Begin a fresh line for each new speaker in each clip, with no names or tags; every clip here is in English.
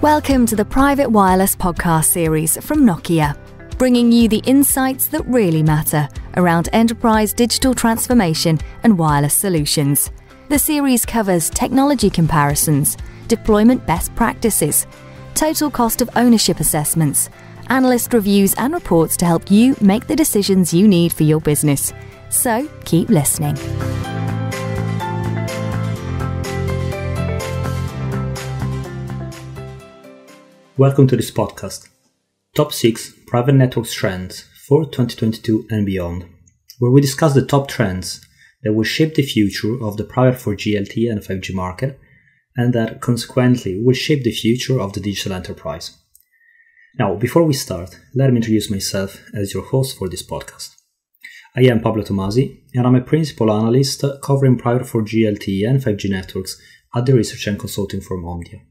Welcome to the Private Wireless podcast series from Nokia, bringing you the insights that really matter around enterprise digital transformation and wireless solutions. The series covers technology comparisons, deployment best practices, total cost of ownership assessments, analyst reviews and reports to help you make the decisions you need for your business. So keep listening.
Welcome to this podcast, Top 6 Private Networks Trends for 2022 and beyond, where we discuss the top trends that will shape the future of the private 4G, LTE and 5G market, and that consequently will shape the future of the digital enterprise. Now, before we start, let me introduce myself as your host for this podcast. I am Pablo Tomasi, and I'm a principal analyst covering private 4G, LTE and 5G networks at the research and consulting firm OMDIA.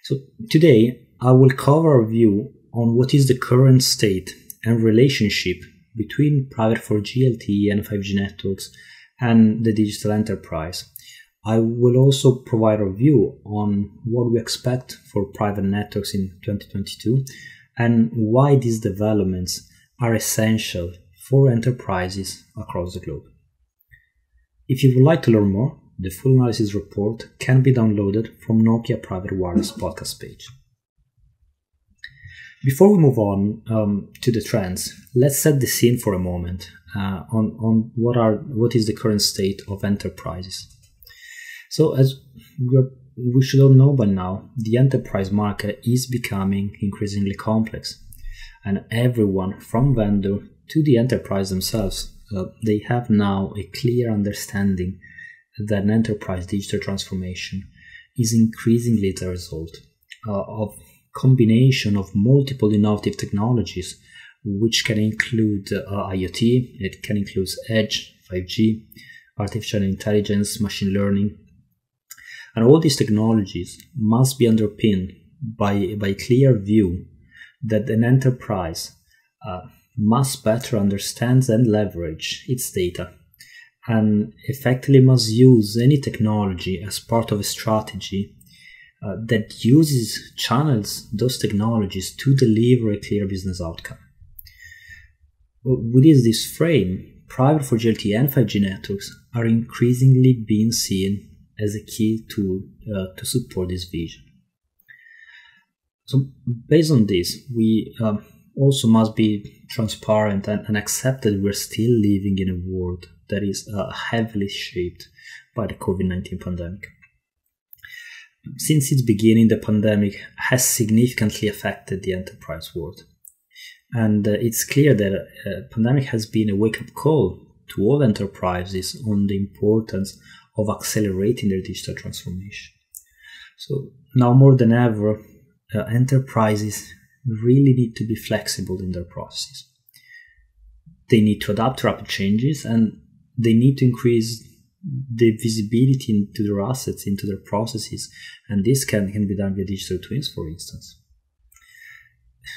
So today, I will cover a view on what is the current state and relationship between private 4G, LTE and 5G networks and the digital enterprise. I will also provide a view on what we expect for private networks in 2022 and why these developments are essential for enterprises across the globe. If you would like to learn more, the full analysis report can be downloaded from Nokia Private Wireless podcast page. Before we move on to the trends, let's set the scene for a moment on what is the current state of enterprises. So as we should all know by now, the enterprise market is becoming increasingly complex, and everyone from vendor to the enterprise themselves, they have now a clear understanding that an enterprise digital transformation is increasingly the result of combination of multiple innovative technologies, which can include IoT, it can include edge, 5G, artificial intelligence, machine learning. And all these technologies must be underpinned by a clear view that an enterprise must better understand and leverage its data, and effectively must use any technology as part of a strategy that channels those technologies to deliver a clear business outcome. Within this frame, private 4G, LTE and 5G networks are increasingly being seen as a key tool to support this vision. So based on this, we also must be transparent and accept that we're still living in a world that is heavily shaped by the COVID-19 pandemic. Since its beginning, the pandemic has significantly affected the enterprise world. And it's clear that the pandemic has been a wake-up call to all enterprises on the importance of accelerating their digital transformation. So now more than ever, enterprises really need to be flexible in their processes. They need to adapt to rapid changes, and they need to increase the visibility into their assets, into their processes, and this can be done via digital twins, for instance.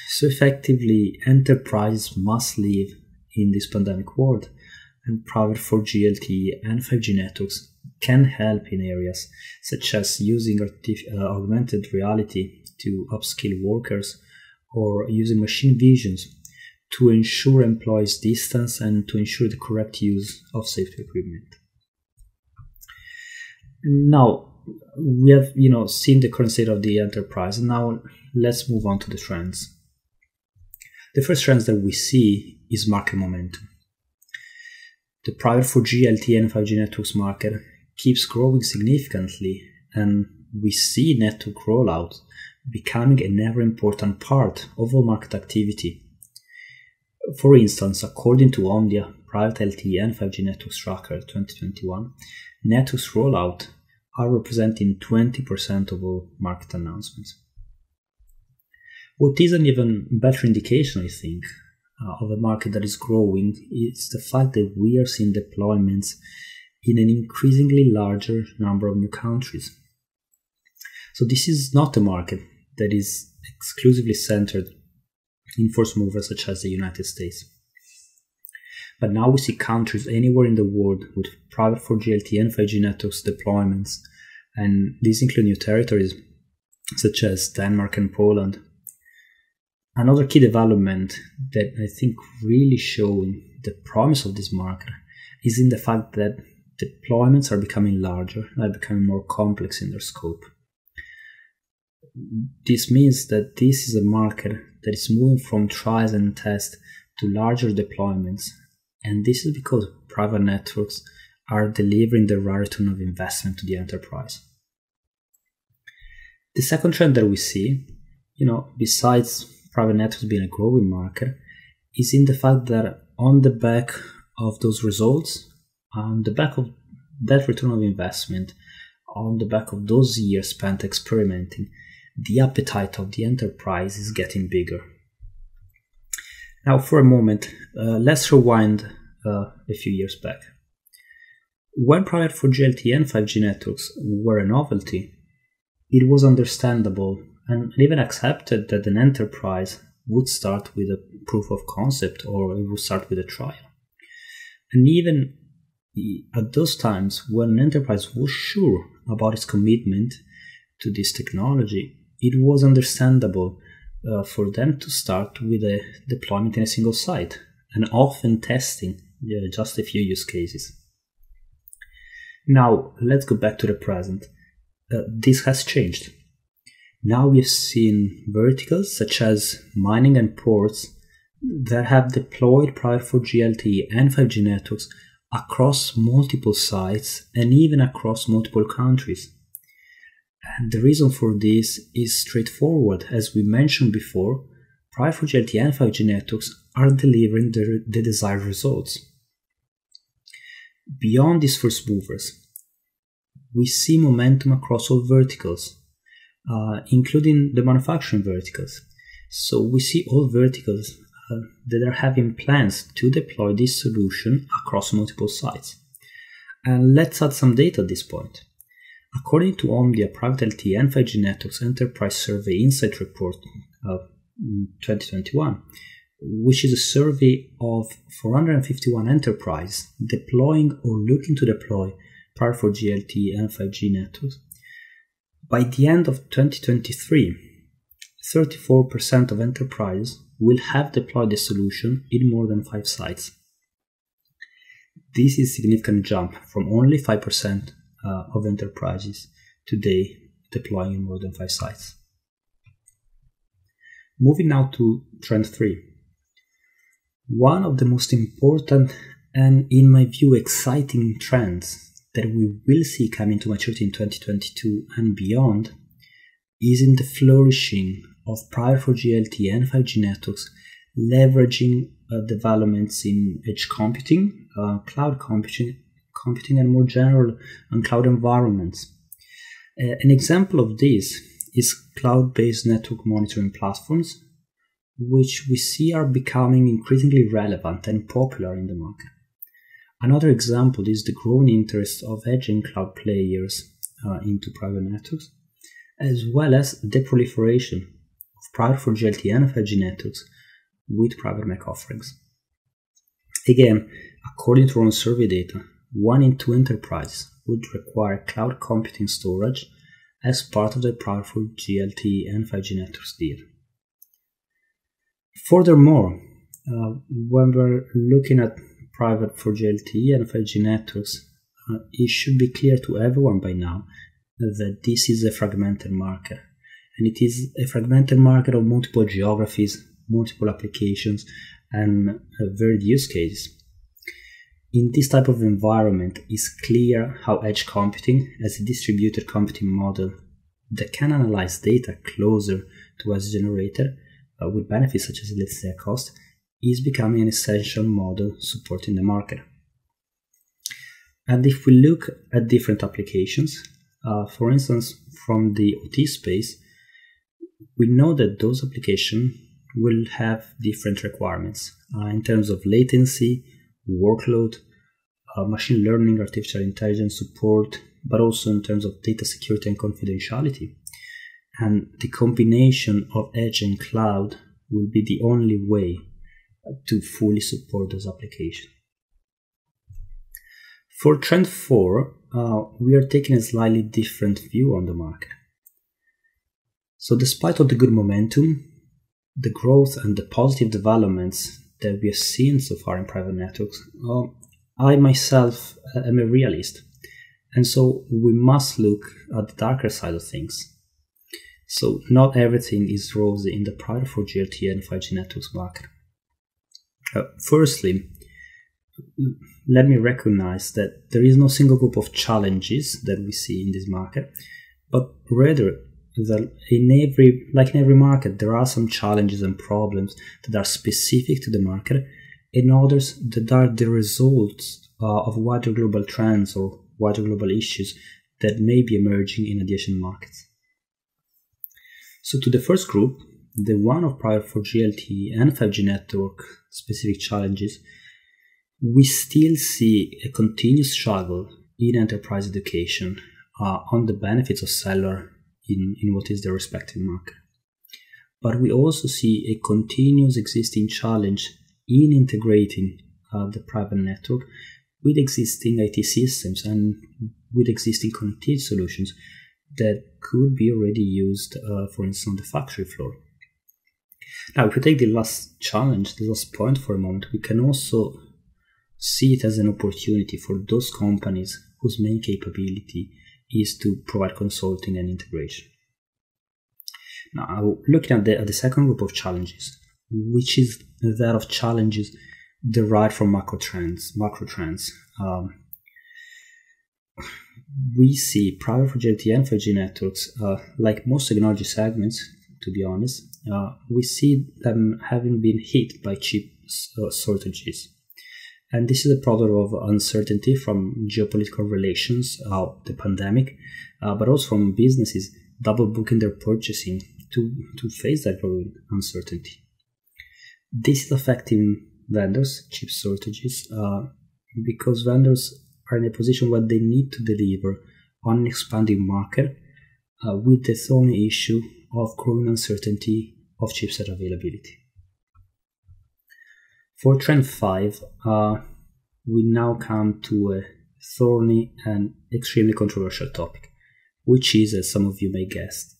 So effectively, enterprises must live in this pandemic world, and private 4G, LTE and 5G networks can help in areas such as using augmented reality to upskill workers, or using machine visions to ensure employees' distance and to ensure the correct use of safety equipment. Now, we have seen the current state of the enterprise, and now let's move on to the trends. The first trends that we see is market momentum. The private 4G, LTE and 5G networks market keeps growing significantly, and we see network rollout becoming an ever important part of all market activity. For instance, according to OMDIA Private LTE and 5G Networks Tracker 2021, networks rollout are representing 20% of all market announcements. What is an even better indication, I think, of a market that is growing is the fact that we are seeing deployments in an increasingly larger number of new countries. So this is not a market that is exclusively centered in first movers such as the United States. But now we see countries anywhere in the world with private 4G, LTE and 5G networks deployments, and these include new territories such as Denmark and Poland. Another key development that I think really showing the promise of this market is in the fact that deployments are becoming larger, are becoming more complex in their scope. This means that this is a market that is moving from trials and tests to larger deployments, and this is because private networks are delivering the right return of investment to the enterprise. The second trend that we see, besides private networks being a growing market, is in the fact that on the back of those results, on the back of that return of investment, on the back of those years spent experimenting, the appetite of the enterprise is getting bigger. Now, for a moment, let's rewind a few years back. When private 4G LTE and 5G networks were a novelty, it was understandable and even accepted that an enterprise would start with a proof of concept or it would start with a trial. And even at those times, when an enterprise was sure about its commitment to this technology, it was understandable for them to start with a deployment in a single site and often testing just a few use cases. Now, let's go back to the present. This has changed. Now we've seen verticals such as mining and ports that have deployed private 4G LTE and 5G networks across multiple sites and even across multiple countries. And the reason for this is straightforward. As we mentioned before, private 4G LTE and 5G networks are delivering the desired results. Beyond these first movers, we see momentum across all verticals, including the manufacturing verticals. So we see all verticals that are having plans to deploy this solution across multiple sites. And let's add some data at this point. According to OMDIA Private LTE and 5G Networks Enterprise Survey Insight Report of 2021, which is a survey of 451 enterprises deploying or looking to deploy private 4G LTE and 5G networks, by the end of 2023, 34% of enterprises will have deployed the solution in more than 5 sites. This is a significant jump from only 5% of enterprises today deploying in more than 5 sites. Moving now to trend 3. One of the most important and, in my view, exciting trends that we will see coming to maturity in 2022 and beyond is in the flourishing of private 4G LTE and 5G networks, leveraging developments in edge computing, cloud computing, and more general on cloud environments. An example of this is cloud-based network monitoring platforms, which we see are becoming increasingly relevant and popular in the market. Another example is the growing interest of edge and cloud players into private networks, as well as the proliferation of private 4G LTE and 5G networks with private MEC offerings. Again, according to our own survey data, 1 in 2 enterprises would require cloud computing storage as part of the private 4G LTE and 5G networks deal. Furthermore, when we're looking at private 4G LTE and 5G networks, it should be clear to everyone by now that this is a fragmented market. And it is a fragmented market of multiple geographies, multiple applications, and varied use cases. In this type of environment, it's clear how edge computing, as a distributed computing model that can analyze data closer to what's generated, with benefits such as let's say cost, is becoming an essential model supporting the market. And if we look at different applications, for instance, from the OT space, we know that those applications will have different requirements in terms of latency, workload, machine learning, artificial intelligence support, but also in terms of data security and confidentiality. And the combination of edge and cloud will be the only way to fully support those applications. For trend 4, we are taking a slightly different view on the market. So despite all the good momentum, the growth and the positive developments that we have seen so far in private networks, I myself am a realist. And so we must look at the darker side of things. So not everything is rosy in the private 4G LTE and 5G networks market. Firstly, let me recognize that there is no single group of challenges that we see in this market, but rather that in every market, there are some challenges and problems that are specific to the market, and others that are the results of wider global trends or wider global issues that may be emerging in adjacent markets. So to the first group, the one of private 4G LTE and 5G network specific challenges, we still see a continuous struggle in enterprise education on the benefits of cellular in what is the respective market. But we also see a continuous existing challenge in integrating the private network with existing IT systems and with existing connectivity solutions that could be already used, for instance, on the factory floor. Now, if we take the last challenge, the last point for a moment, we can also see it as an opportunity for those companies whose main capability is to provide consulting and integration. Now, looking at the second group of challenges, which is that of challenges derived from macro trends. We see private 4G LTE and 5G networks, like most technology segments, to be honest, we see them having been hit by chip shortages. And this is a product of uncertainty from geopolitical relations, the pandemic, but also from businesses double booking their purchasing to face that growing uncertainty. This is affecting vendors, chip shortages, because vendors are in a position where they need to deliver on an expanding market with the thorny issue of growing uncertainty of chipset availability. For trend 5, we now come to a thorny and extremely controversial topic, which is, as some of you may guess,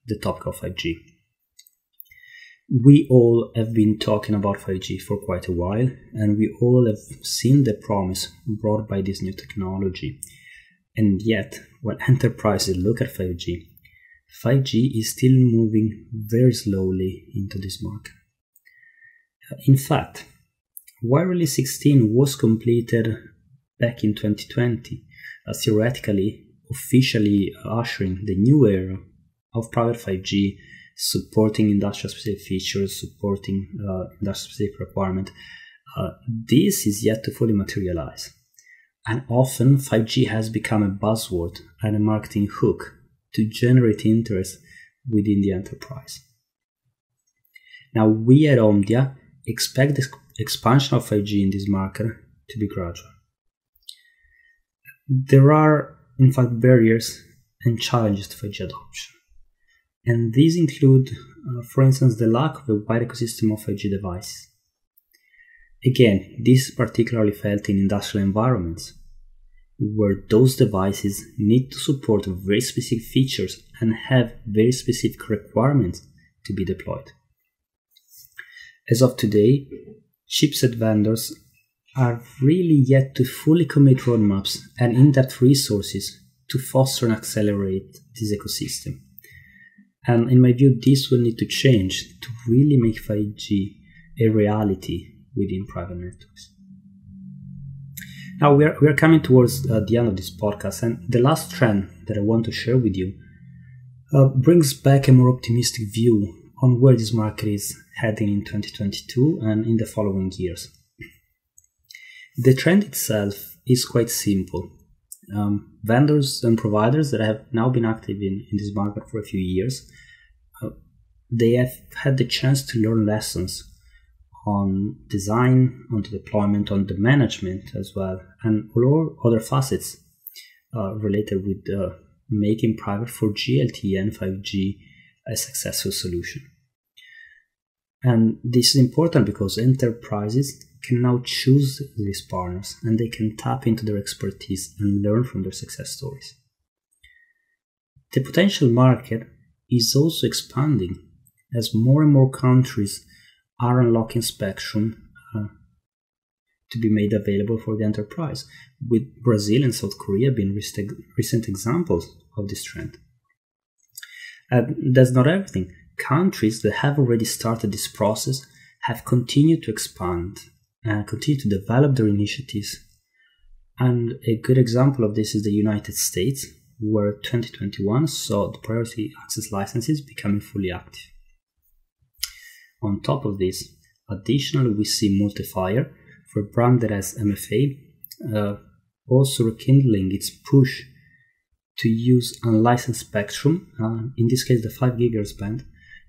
the topic of 5G. We all have been talking about 5G for quite a while, and we all have seen the promise brought by this new technology. And yet, when enterprises look at 5G, 5G is still moving very slowly into this market. In fact, while Release 16 was completed back in 2020, theoretically, officially ushering the new era of private 5G, supporting industrial-specific features, supporting industrial-specific requirement, this is yet to fully materialize. And often, 5G has become a buzzword and a marketing hook to generate interest within the enterprise. Now, we at OMDIA expect the expansion of 5G in this market to be gradual. There are, in fact, barriers and challenges to 5G adoption. And these include, for instance, the lack of a wide ecosystem of 5G devices. Again, this is particularly felt in industrial environments, where those devices need to support very specific features and have very specific requirements to be deployed. As of today, chipset vendors are really yet to fully commit roadmaps and in-depth resources to foster and accelerate this ecosystem. And in my view, this will need to change to really make 5G a reality within private networks. Now we are coming towards the end of this podcast, and the last trend that I want to share with you brings back a more optimistic view on where this market is heading in 2022 and in the following years. The trend itself is quite simple. Vendors and providers that have now been active in this market for a few years, they have had the chance to learn lessons on design, on the deployment, on the management as well, and all other facets related with making private 4G, LTE, and 5G a successful solution. And this is important because enterprises can now choose these partners and they can tap into their expertise and learn from their success stories. The potential market is also expanding as more and more countries are unlocking spectrum to be made available for the enterprise, with Brazil and South Korea being recent examples of this trend. And that's not everything. Countries that have already started this process have continued to expand and continue to develop their initiatives. And a good example of this is the United States, where 2021 saw the priority access licenses becoming fully active. On top of this, additionally, we see Multifier, for a brand that has MFA, also rekindling its push to use unlicensed spectrum, in this case the 5 GHz band,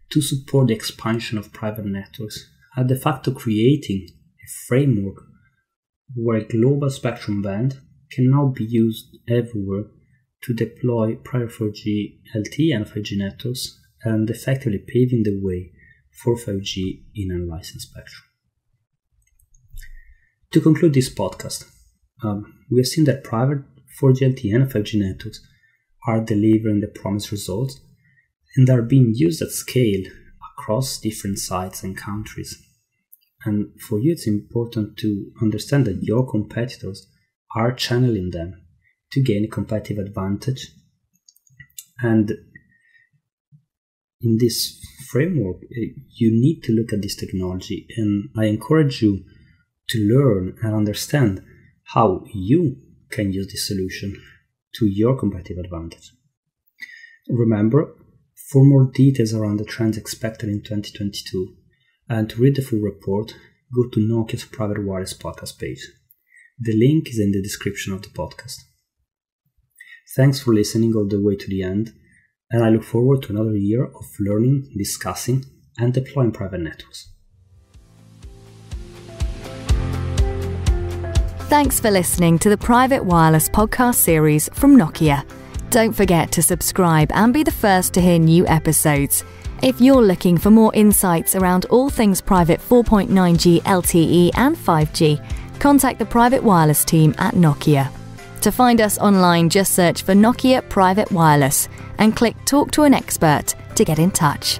to support the expansion of private networks, de facto creating a framework where a global spectrum band can now be used everywhere to deploy private 4G LTE and 5G networks, and effectively paving the way for 5G in unlicensed spectrum. To conclude this podcast, we have seen that private 4G LTE and 5G networks are delivering the promised results and are being used at scale across different sites and countries. And for you, it's important to understand that your competitors are channeling them to gain a competitive advantage. And in this framework, you need to look at this technology, and I encourage you to learn and understand how you can use this solution to your competitive advantage. Remember, for more details around the trends expected in 2022 and to read the full report, go to Nokia's Private Wireless podcast page. The link is in the description of the podcast. Thanks for listening all the way to the end, and I look forward to another year of learning, discussing, and deploying private networks.
Thanks for listening to the Private Wireless podcast series from Nokia. Don't forget to subscribe and be the first to hear new episodes. If you're looking for more insights around all things private 4.9G LTE and 5G, contact the Private Wireless team at Nokia. To find us online, just search for Nokia Private Wireless and click Talk to an Expert to get in touch.